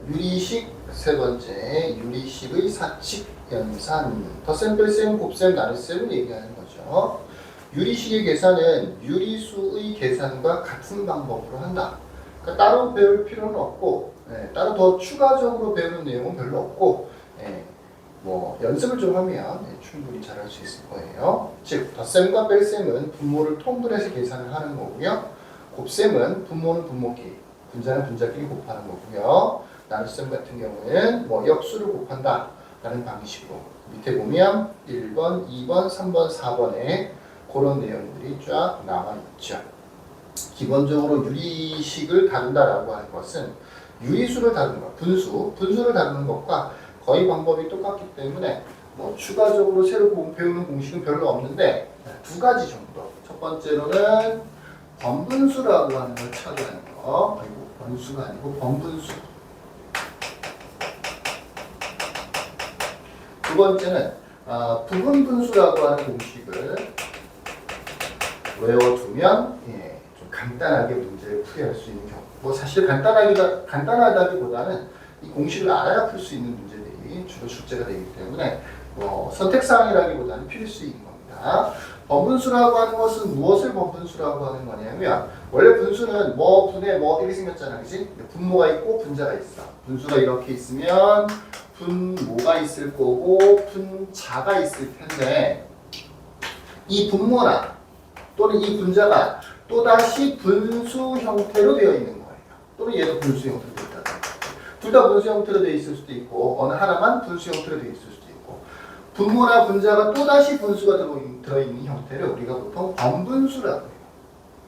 유리식 세 번째, 유리식의 사칙 연산. 덧셈, 뺄셈, 곱셈, 나눗셈을 얘기하는 거죠. 유리식의 계산은 유리수의 계산과 같은 방법으로 한다. 그러니까 따로 배울 필요는 없고, 따로 더 추가적으로 배우는 내용은 별로 없고, 뭐 연습을 좀 하면 충분히 잘할 수 있을 거예요. 즉, 덧셈과 뺄셈은 분모를 통분해서 계산을 하는 거고요. 곱셈은 분모는 분모끼리, 분자는 분자끼리 곱하는 거고요. 나눗셈 같은 경우에는 뭐 역수를 곱한다 라는 방식으로 밑에 보면 1번, 2번, 3번, 4번에 그런 내용들이 쫙 나와 있죠. 기본적으로 유리식을 다룬다라고 하는 것은 유리수를 다루는 것, 분수를 다루는 것과 거의 방법이 똑같기 때문에 뭐 추가적으로 새로 배우는 공식은 별로 없는데 두 가지 정도. 첫 번째로는 번분수라고 하는 걸 처리하는 거. 아이고, 번수가 아니고 번분수. 두 번째는 부분분수라고 하는 공식을 외워두면 좀 간단하게 문제를 풀이할 수 있는 경우. 뭐 사실 간단하다기보다는 이 공식을 알아야 풀 수 있는 문제들이 주로 출제가 되기 때문에 뭐 선택사항이라기보다는 필수인 겁니다. 번분수라고 하는 것은 무엇을 번분수라고 하는 거냐면 원래 분수는 뭐 분의 뭐 이렇게 생겼잖아, 그치? 분모가 있고 분자가 있어. 분수가 이렇게 있으면 분모가 있을 거고 분자가 있을 텐데 이 분모나 또는 이 분자가 또다시 분수 형태로 되어 있는 거예요. 또는 얘도 분수 형태로 되어 있다. 둘 다 분수 형태로 되어 있을 수도 있고 어느 하나만 분수 형태로 되어 있을 수도 있고 분모나 분자가 또다시 분수가 들어있는 형태를 우리가 보통 번분수라고 해요.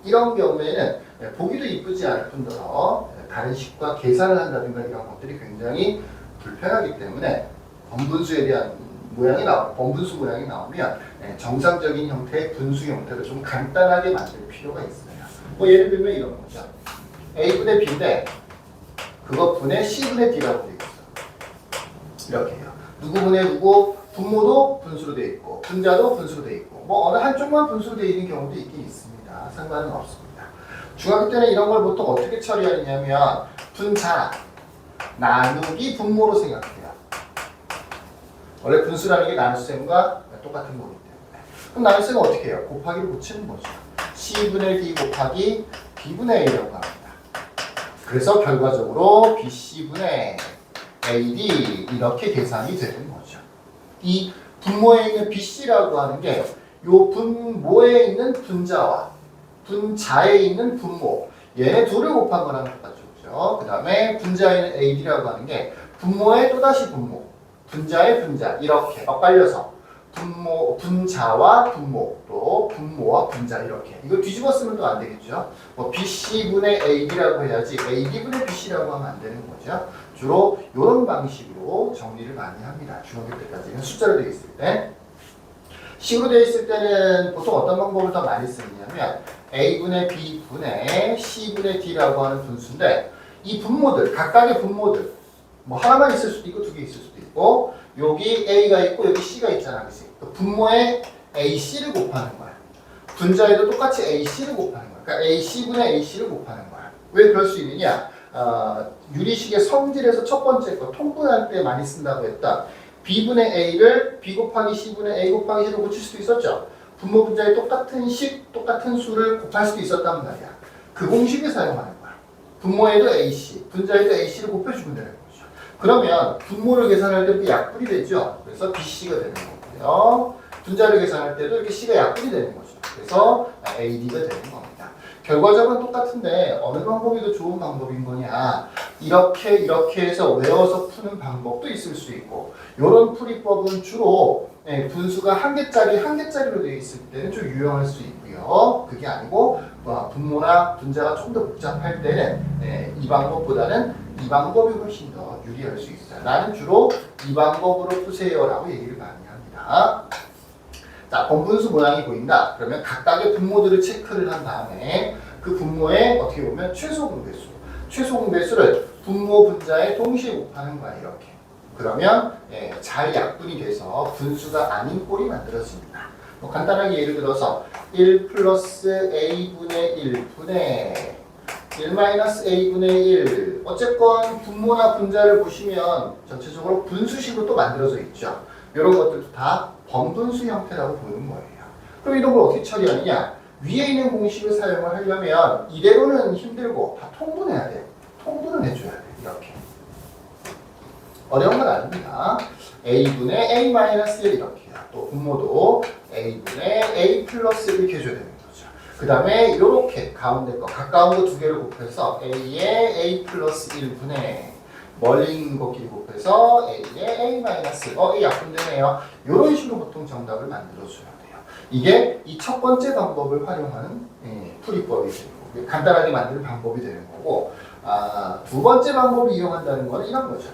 이런 경우에는 보기도 이쁘지 않을 뿐더러 다른 식과 계산을 한다든가 이런 것들이 굉장히 불편하기 때문에 번분수 모양이 나오면 정상적인 형태의 분수 형태를 좀 간단하게 만들 필요가 있어요. 뭐 예를 들면 이런 거죠. A분의 B인데 그거 분의 C분의 D라고 되어 있어. 이렇게 해요. 누구 분의 누구, 분모도 분수로 되어 있고 분자도 분수로 되어 있고 뭐 어느 한쪽만 분수로 되어 있는 경우도 있긴 있습니다. 상관은 없습니다. 중학교 때는 이런 걸 보통 어떻게 처리하느냐면 분자 나누기 분모로 생각해요. 원래 분수라는 게 나눗셈과 똑같은 거기 때문에. 그럼 나눗셈은 어떻게 해요? 곱하기를 붙이는 거죠. C분의 D 곱하기 B분의 A라고 합니다. 그래서 결과적으로 BC분의 AD 이렇게 계산이 되는 거죠. 이 분모에 있는 BC라고 하는 게 요 분모에 있는 분자와 분자에 있는 분모 얘네 둘을 곱한 거랑 똑같죠. 그 다음에 분자에 있는 AD라고 하는 게 분모의 또다시 분모 분자의 분자 이렇게 엇갈려서 분자와 분모 또 분모와 분자 이렇게 이거 뒤집어 쓰면 또 안 되겠죠. 뭐 BC분의 AD라고 해야지 AD분의 BC라고 하면 안 되는 거죠. 주로 이런 방식으로 정리를 많이 합니다. 중학교 때까지는 숫자로 되어 있을 때. 식으로 되어 있을 때는 보통 어떤 방법을 더 많이 쓰느냐면 A분의 B분의 C분의 D라고 하는 분수인데 이 분모들 각각의 분모들 뭐 하나만 있을 수도 있고 두 개 있을 수도 있고 여기 A가 있고 여기 C가 있잖아, 그치? 분모에 AC를 곱하는 거야. 분자에도 똑같이 AC를 곱하는 거야. 그러니까 AC분의 AC를 곱하는 거야. 왜 그럴 수 있느냐? 유리식의 성질에서 첫 번째 거 통분할 때 많이 쓴다고 했다. B분의 A를 B 곱하기 C분의 A 곱하기 C로 고칠 수도 있었죠. 분모 분자에 똑같은 똑같은 수를 곱할 수도 있었단 말이야. 그 공식을 사용하는 거야. 분모에도 AC, 분자에도 AC를 곱해주면 되는 거죠. 그러면 분모를 계산할 때 약분이 되죠. 그래서 BC가 되는 거고요. 분자를 계산할 때도 이렇게 C가 약분이 되는 거죠. 그래서 AD가 되는 겁니다. 결과적으로 똑같은데 어느 방법이 더 좋은 방법인 거냐? 이렇게 해서 외워서 푸는 방법도 있을 수 있고 이런 풀이법은 주로 분수가 한 개짜리로 되어 있을 때는 좀 유용할 수 있고요. 그게 아니고 분모나 분자가 좀 더 복잡할 때는 이 방법보다는 이 방법이 훨씬 더 유리할 수 있어요. 나는 주로 이 방법으로 푸세요라고 얘기를 많이 합니다. 자, 번분수 모양이 보인다. 그러면 각각의 분모들을 체크를 한 다음에 그 분모에 어떻게 보면 최소 공배수를 분모 분자에 동시에 곱하는 거야, 이렇게. 그러면 잘 약분이 돼서 분수가 아닌 꼴이 만들어집니다. 뭐 간단하게 예를 들어서 1 플러스 A분의 1분의 1-a분의 1. 어쨌건 분모나 분자를 보시면 전체적으로 분수식으로 또 만들어져 있죠. 이런 것들도 다 번분수 형태라고 보는 거예요. 그럼 이런 걸 어떻게 처리하느냐? 위에 있는 공식을 사용을 하려면 이대로는 힘들고 다 통분해야 돼요. 통분을 해줘야 돼요. 이렇게. 어려운 건 아닙니다. a분의 a-1 이렇게요. 또 분모도 a분의 a 플러스 이렇게 해줘야 되는 거죠. 그 다음에 이렇게 가운데 거 가까운 거 두 개를 곱해서 a의 a 플러스 1분의 멀리 있는 거끼리 곱해서 a의 a-1 이 약분되네요. 이런 식으로 보통 정답을 만들어줘야 돼요. 이게 이 첫 번째 방법을 활용하는 풀이법이 되는 거고 간단하게 만드는 방법이 되는 거고 두 번째 방법을 이용한다는 건 이런 거죠.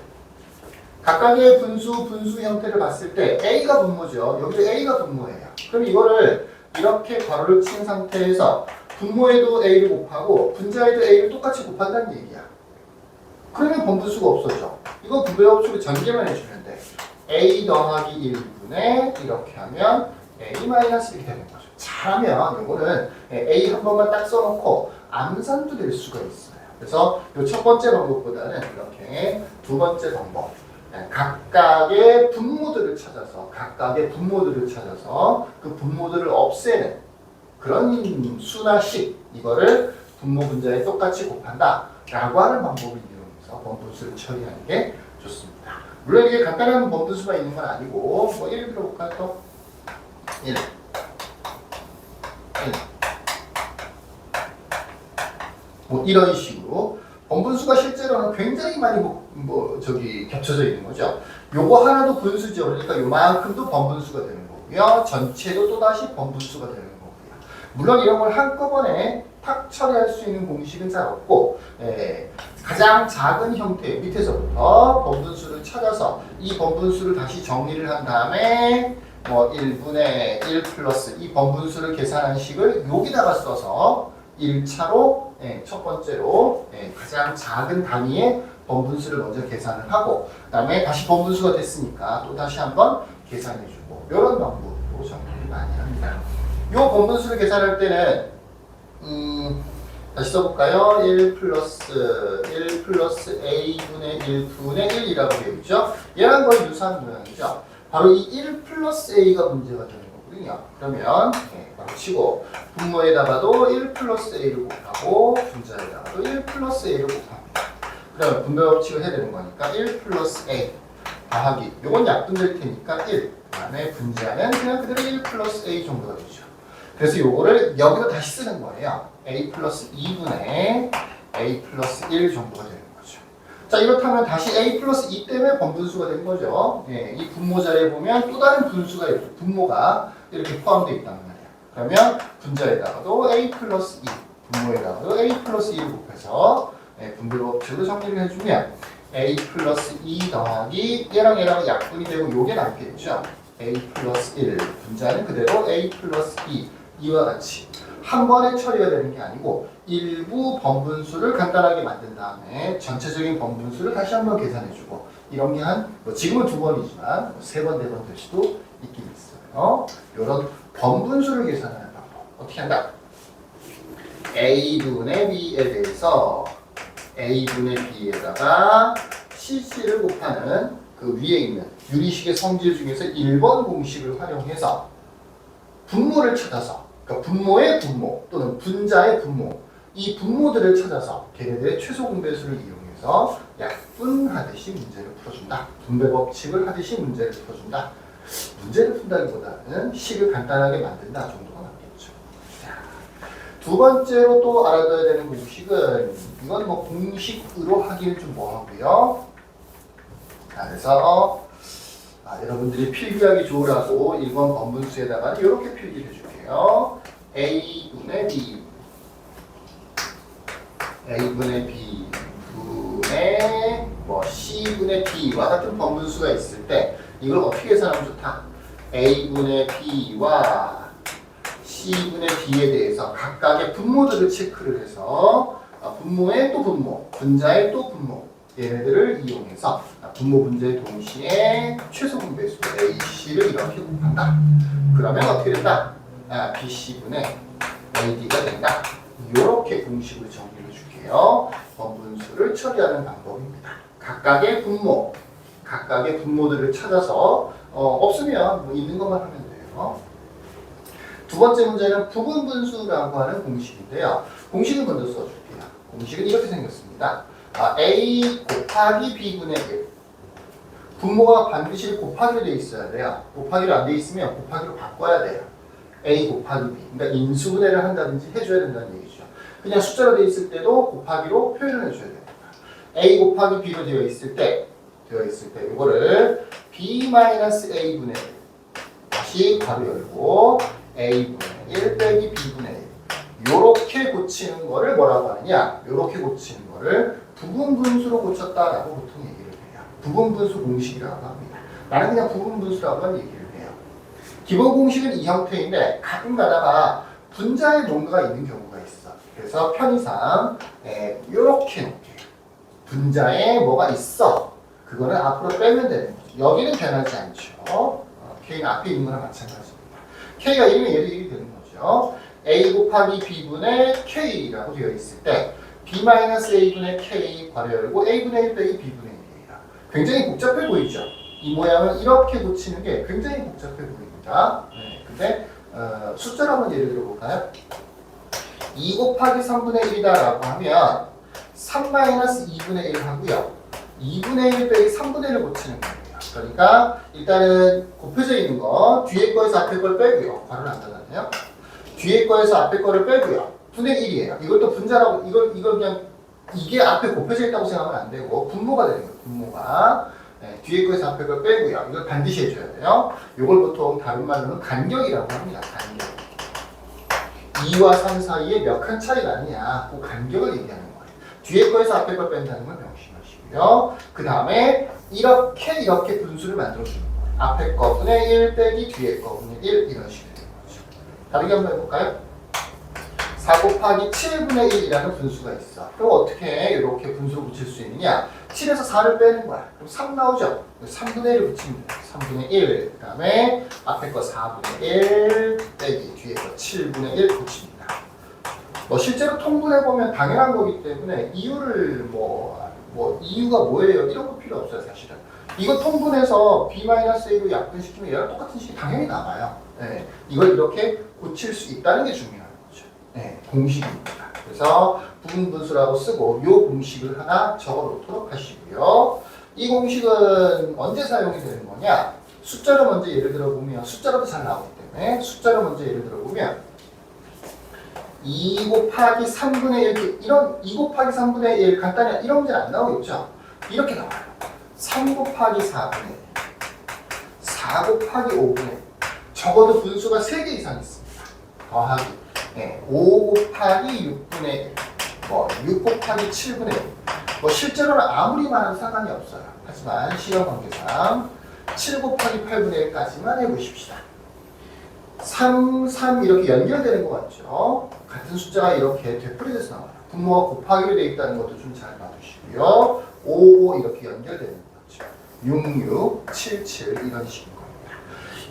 각각의 분수 형태를 봤을 때 A가 분모죠. 여기도 A가 분모예요. 그럼 이거를 이렇게 괄호를 친 상태에서 분모에도 A를 곱하고 분자에도 A를 똑같이 곱한다는 얘기야. 그러면 번분수가 없어져. 이건 분배법칙으로 전개만 해주면 돼. A 더하기 1분의 이렇게 하면 A 마이너스 1이 되는 거죠. 잘하면 이거는 A 한 번만 딱 써놓고 암산도 될 수가 있어요. 그래서 이 첫 번째 방법보다는 이렇게 두 번째 방법. 각각의 분모들을 찾아서 그 분모들을 없애는 그런 수나 식 이거를 분모 분자에 똑같이 곱한다 라고 하는 방법을 이용해서 번분수를 처리하는 게 좋습니다. 물론 이게 간단한 번분수가 있는 건 아니고 뭐 예를 들어볼까요? 또 1 뭐 이런 식으로 번분수가 실제로는 굉장히 많이 겹쳐져 있는 거죠. 요거 하나도 분수죠. 그러니까 요만큼도 번분수가 되는 거고요. 전체도 또다시 번분수가 되는 거고요. 물론 이런 걸 한꺼번에 탁 처리할 수 있는 공식은 잘 없고 가장 작은 형태 밑에서부터 번분수를 찾아서 이 번분수를 다시 정리를 한 다음에 뭐 1분의 1 플러스 이 번분수를 계산한 식을 여기다가 써서 1차로 첫 번째로 가장 작은 단위의 번분수를 먼저 계산을 하고 그 다음에 다시 번분수가 됐으니까 또 다시 한번 계산해주고 이런 방법으로 정리를 많이 합니다. 이 번분수를 계산할 때는 다시 써볼까요? 1 플러스 a분의 1분의 1이라고 되어 있죠. 얘랑 거의 유사한 모양이죠. 바로 이 1 플러스 a가 문제가 되는 거거든요. 그러면 바로 치고 분모에다가도 1 플러스 a를 곱하고 분자에다가도 1 플러스 a를 곱합니다. 그러면 분배 법칙을 해야 되는 거니까 1 플러스 a 더하기 요건 약분될 테니까 1 그 다음에 분자는 그냥 그대로 1 플러스 a 정도가 되죠. 그래서 요거를 여기다 다시 쓰는 거예요. a 플러스 2분의 a 플러스 1 정도가 되는 거죠. 자 이렇다면 다시 a 플러스 2 때문에 번분수가 된 거죠. 이 분모 자리에 보면 또 다른 분수가 분모가 이렇게 포함되어 있단 말이에요. 그러면 분자에다가도 a 플러스 2 분모에다가도 a 플러스 2를 곱해서 분배 법칙으로 정리를 해주면 a 플러스 2 더하기 얘랑 약분이 되고 요게 남겠죠. a 플러스 1 분자는 그대로 a 플러스 2 이와 같이 한 번에 처리가 되는 게 아니고 일부 번분수를 간단하게 만든 다음에 전체적인 번분수를 다시 한번 계산해주고 이런 게 한 지금은 두 번이지만 세 번, 네 번 될 수도 있긴 있어요. 이런 번분수를 계산하는 방법 어떻게 한다? a분의 b에 대해서 a분의 b에다가 cc를 곱하는 그 위에 있는 유리식의 성질 중에서 1번 공식을 활용해서 분모를 찾아서 그러니까 분모의 분모 또는 분자의 분모 이 분모들을 찾아서 걔네들의 최소 공배수를 이용해서 약분하듯이 문제를 풀어준다. 분배 법칙을 하듯이 문제를 풀어준다. 문제를 푼다기보다는 식을 간단하게 만든다 정도가 맞겠죠. 두 번째로 또 알아둬야 되는 공식은 이건 뭐 공식으로 하기는 좀 뭐하고요. 그래서 여러분들이 필기하기 좋으라고 1번 번분수에다가 이렇게 필기해 줄게요. a분의 b 분의 c분의 b와 같은 번분수가 있을 때 이걸 어떻게 계산하면 좋다? a분의 b와 c분의 d에 대해서 각각의 분모들을 체크를 해서 분모의 또 분모, 분자의 또 분모 얘네들을 이용해서 분모 분자의 동시에 최소 분배수 AC를 이렇게 곱한다. 그러면 어떻게 된다? BC분의 AD가 된다. 이렇게 공식으로 정리해 줄게요. 번분수를 처리하는 방법입니다. 각각의 분모들을 찾아서 없으면 뭐 있는 것만 하면 돼요. 두 번째 문제는 부분분수라고 하는 공식인데요. 공식을 먼저 써줄게요. 공식은 이렇게 생겼습니다. A 곱하기 B분의 1. 분모가 반드시 곱하기로 되어 있어야 돼요. 곱하기로 안 되어 있으면 곱하기로 바꿔야 돼요. A 곱하기 B. 그러니까 인수분해를 한다든지 해줘야 된다는 얘기죠. 그냥 숫자로 되어 있을 때도 곱하기로 표현을 해줘야 됩니다. A 곱하기 B로 되어 있을 때 이거를 B-A분의 1 다시 괄호 열고 A분의 1 빼기 B분의 1 요렇게 고치는 거를 뭐라고 하느냐, 요렇게 고치는 거를 부분분수로 고쳤다라고 보통 얘기를 해요. 부분분수 공식이라고 합니다. 나는 그냥 부분분수라고만 얘기를 해요. 기본 공식은 이 형태인데 가끔 가다가 분자에 뭔가가 있는 경우가 있어. 그래서 편의상 요렇게 놓을게요. 분자에 뭐가 있어. 그거는 앞으로 빼면 되는 거죠. 여기는 변하지 않죠. K는 앞에 있는 거랑 마찬가지입니다. K가 1이면 얘도 1이 되는 거죠. A 곱하기 B분의 K라고 되어 있을 때 B-A분의 K 괄호 열고 A분의 1 빼기 B분의 1이에요. 굉장히 복잡해 보이죠? 이 모양을 이렇게 고치는 게 굉장히 복잡해 보입니다. 근데 숫자로 한번 예를 들어볼까요? 2 곱하기 3분의 1이다라고 하면 3-2분의 1 하고요. 2분의 1 빼기 3분의 1을 고치는 거예요. 그러니까 일단은 곱해져 있는 거 뒤에 거에서 앞에 걸 빼고요. 괄호를 안 닫았네요. 뒤에 거에서 앞에 거를 빼고요. 분의 1이에요. 이걸 또 분자라고 이걸 그냥 이게 앞에 곱해져 있다고 생각하면 안 되고 분모가 되는 거예요. 분모가. 뒤에 거에서 앞에 걸 빼고요. 이걸 반드시 해줘야 돼요. 이걸 보통 다른 말로는 간격이라고 합니다. 간격. 2와 3 사이에 몇 칸 차이가 아니냐. 그 간격을 얘기하는 거예요. 뒤에 거에서 앞에 걸 뺀다는 걸 명심하시고요. 그 다음에 이렇게 분수를 만들어주는 거예요. 앞에 거 분의 1 빼기 뒤에 거 분의 1 이런 식으로 되는 거죠. 다르게 한번 해볼까요? 4 곱하기 7분의 1이라는 분수가 있어. 그럼 어떻게 이렇게 분수를 붙일 수 있느냐? 7에서 4를 빼는 거야. 그럼 3 나오죠? 3분의 1을 붙이면 돼. 3분의 1. 그 다음에 앞에 거 4분의 1 빼기 뒤에 거 7분의 1 붙입니다. 실제로 통분해보면 당연한 거기 때문에 이유를 이유가 뭐예요? 이런 거 필요 없어요, 사실은. 이거 통분해서 B-A로 약분시키면 얘랑 똑같은 식이 당연히 나와요. 이걸 이렇게 고칠 수 있다는 게 중요한 거죠. 공식입니다. 그래서 부분분수라고 쓰고 이 공식을 하나 적어놓도록 하시고요. 이 공식은 언제 사용이 되는 거냐? 숫자로 먼저 예를 들어보면 숫자로도 잘 나오기 때문에 숫자로 먼저 예를 들어보면 2 곱하기 3분의 1 이런 2 곱하기 3분의 1 간단히 이런 문제는 안 나오겠죠? 이렇게 나와요. 3 곱하기 4분의 1 4 곱하기 5분의 1 적어도 분수가 3개 이상 있습니다. 더하기 5 곱하기 6분의 1 6 곱하기 7분의 1 실제로는 아무리 많아도 상관이 없어요. 하지만 시험 관계상 7 곱하기 8분의 1까지만 해보십시다. 3, 3 이렇게 연결되는 것 같죠? 같은 숫자가 이렇게 되풀이돼서 나와요. 분모가 곱하기로 되어 있다는 것도 좀 잘 봐두시고요. 5, 5 이렇게 연결되는 거죠. 6, 6, 7, 7 이런 식인 겁니다.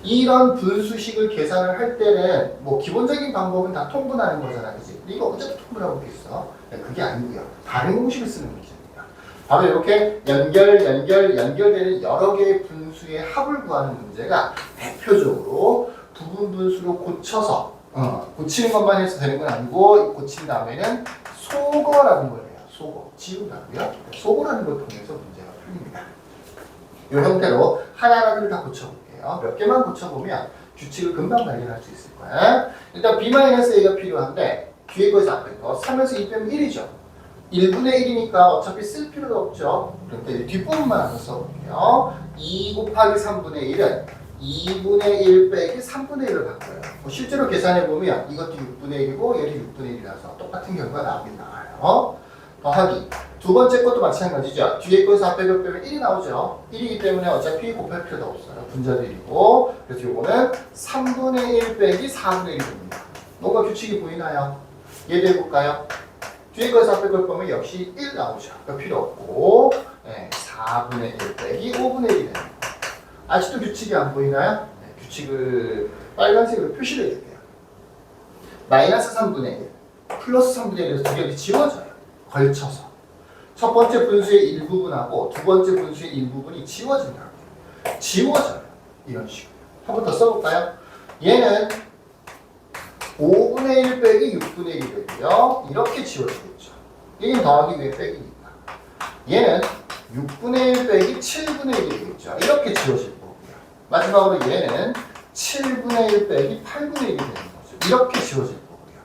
이런 분수식을 계산을 할 때는 기본적인 방법은 다 통분하는 거잖아, 그치? 근데 이거 언제부터 통분하고 있어? 그게 아니고요. 다른 공식을 쓰는 문제입니다. 바로 이렇게 연결되는 여러 개의 분수의 합을 구하는 문제가 대표적으로 부분분수로 고쳐서 고치는 것만 해서 되는 건 아니고 고친 다음에는 소거라는 걸 해요. 소거. 지운다고요? 소거라는 걸 통해서 문제가 풀립니다. 이 형태로 하나하나를 다 고쳐볼게요. 몇 개만 고쳐보면 규칙을 금방 발견할 수 있을 거예요. 일단 B-A가 필요한데 뒤에 거에서 앞에 거 3에서 2 빼면 1이죠. 1분의 1이니까 어차피 쓸 필요도 없죠. 그러니까 뒷부분만 한번 써볼게요. 2 곱하기 3분의 1은 2분의 1 빼기 3분의 1을 바꿔요. 실제로 계산해보면 이것도 6분의 1이고 얘도 6분의 1이라서 똑같은 결과가 나오긴 나와요. 더하기 두 번째 것도 마찬가지죠. 뒤에 거에서 앞에 걸 빼면 1이 나오죠. 1이기 때문에 어차피 곱할 필요도 없어요. 분자도 1이고 그래서 이거는 3분의 1 빼기 4분의 1이 됩니다. 뭔가 규칙이 보이나요? 얘도 해볼까요? 뒤에 거에서 앞에 걸 빼면 역시 1 나오죠. 그러니까 필요 없고 4분의 1 빼기 5분의 1이 되는 거예요. 아직도 규칙이 안 보이나요? 규칙을 빨간색으로 표시를 해줄게요. 마이너스 3분의 1 플러스 3분의 1에서 두 개가 지워져요. 걸쳐서. 첫 번째 분수의 일부분하고 두 번째 분수의 일부분이 지워진다고. 지워져요. 이런 식으로. 한 번 더 써볼까요? 얘는 5분의 1 빼기 6분의 1이 되고요. 이렇게 지워지겠죠. 얘는 더하기 위해 빼기니까. 얘는 6분의 1 빼기 7분의 1이 되겠죠. 이렇게 지워질 거고요. 마지막으로 얘는 7분의 1 빼기 8분의 1이 되는 거죠. 이렇게 지워질 거고요.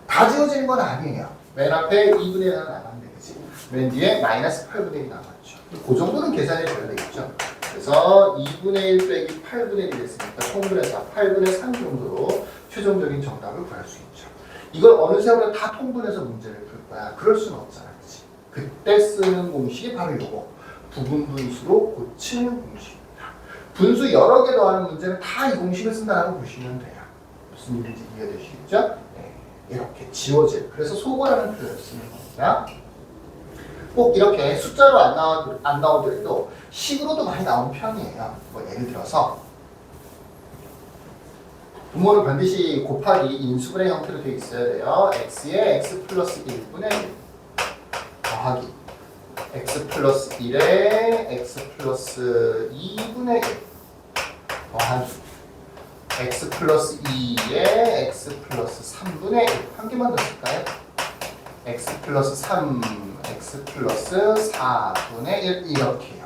다 지워지는 건 아니에요. 맨 앞에 2분의 1 하나 남았네. 그치? 맨 뒤에 마이너스 8분의 1이 남았죠. 그 정도는 계산이 돼야 되겠죠. 그래서 2분의 1 빼기 8분의 1이 됐으니까 통분해서 8분의 3 정도로 최종적인 정답을 구할 수 있죠. 이걸 어느 세월에 다 통분해서 문제를 풀 거야. 그럴 수는 없잖아. 그치? 그때 쓰는 공식이 바로 이거. 부분 분수로 고치는 공식입니다. 분수 여러 개 더하는 문제는 다 이 공식을 쓴다라고 보시면 돼요. 무슨 일인지 이해되시겠죠? 네. 이렇게 지워질. 그래서 소거라는 표현을 쓰는 겁니다. 꼭 이렇게 숫자로 안 나오더라도 식으로도 많이 나오는 편이에요. 뭐 예를 들어서 분모를 반드시 곱하기 인수분해 형태로 되어 있어야 돼요. x에 x 플러스 1분의 1 더하기 x 플러스 1에 x 플러스 2분의 1 더하기 x 플러스 2에 x 플러스 3분의 1 한 개만 더 쓸까요? x 플러스 3, x 플러스 4분의 1 이렇게요.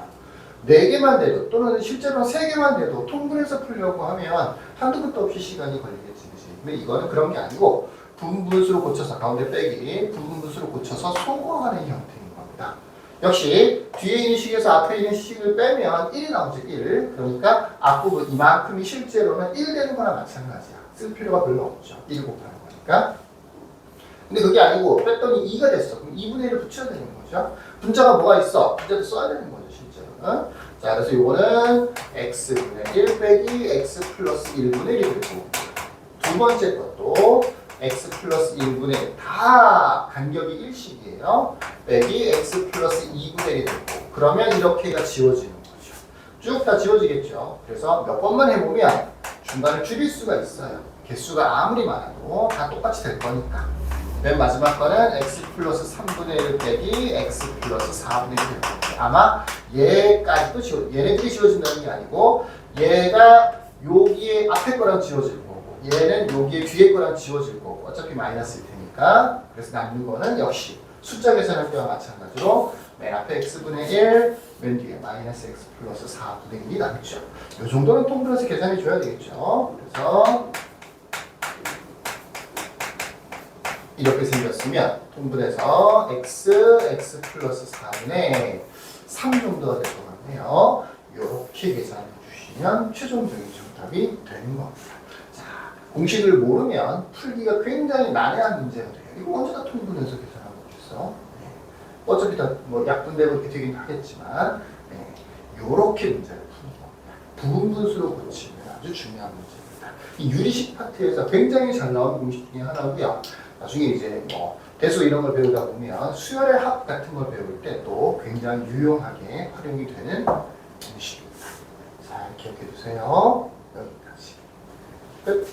4개만 돼도 또는 실제로는 3개만 돼도 통분해서 풀려고 하면 한두 끝도 없이 시간이 걸리겠지. 근데 이거는 그런 게 아니고 부분분수로 고쳐서 가운데 빼기 부분분수로 고쳐서 소거하는 형태인 겁니다. 역시 뒤에 있는 식에서 앞에 있는 식을 빼면 1이 나오죠. 1. 그러니까 앞부분 이만큼이 실제로는 1 되는 거나 마찬가지야. 쓸 필요가 별로 없죠. 1 곱하는 거니까. 근데 그게 아니고 뺐더니 2가 됐어. 그럼 2분의 1을 붙여야 되는 거죠. 분자가 뭐가 있어? 분자도 써야 되는 거죠. 실제로는. 자, 그래서 이거는 x분의 1 빼기 x 플러스 1분의 1이 되고 두 번째 것도 x 플러스 1분의 1 다 간격이 1식이에요. 빼기 x 플러스 2분의 1이 되고 그러면 이렇게가 지워지는 거죠. 쭉 다 지워지겠죠. 그래서 몇 번만 해보면 중간에 줄일 수가 있어요. 개수가 아무리 많아도 다 똑같이 될 거니까. 맨 마지막 거는 x 플러스 3분의 1 빼기 x 플러스 4분의 1이 될 거고 아마 얘까지도 얘네들이 지워진다는 게 아니고 얘가 여기에 앞에 거랑 지워질 거고 얘는 여기에 뒤에 거랑 지워질 거고 어차피 마이너스일 테니까 그래서 남는 거는 역시 숫자 계산할 때와 마찬가지로 맨 앞에 x분의 1, 맨 뒤에 마이너스 x 플러스 4분의 1이 남죠. 이 정도는 통분해서 계산해 줘야 되겠죠. 그래서 이렇게 생겼으면 통분해서 x 플러스 4분의 3 정도가 될 것 같네요. 이렇게 계산해 주시면 최종적인 정답이 되는 겁니다. 자, 공식을 모르면 풀기가 굉장히 난해한 문제가 돼요. 이거 언제 다 통분해서 계산하고 있어? 네. 어차피 다 뭐 약분되고 이렇게 되긴 하겠지만 네. 이렇게 문제를 푸는 겁니다. 부분 분수로 고치면 아주 중요한 문제입니다. 이 유리식 파트에서 굉장히 잘 나오는 공식 중에 하나고요. 나중에 이제 뭐 대수 이런 걸 배우다 보면 수열의 합 같은 걸 배울 때 또 굉장히 유용하게 활용이 되는 공식입니다. 잘 기억해 두세요. 여기까지. 끝.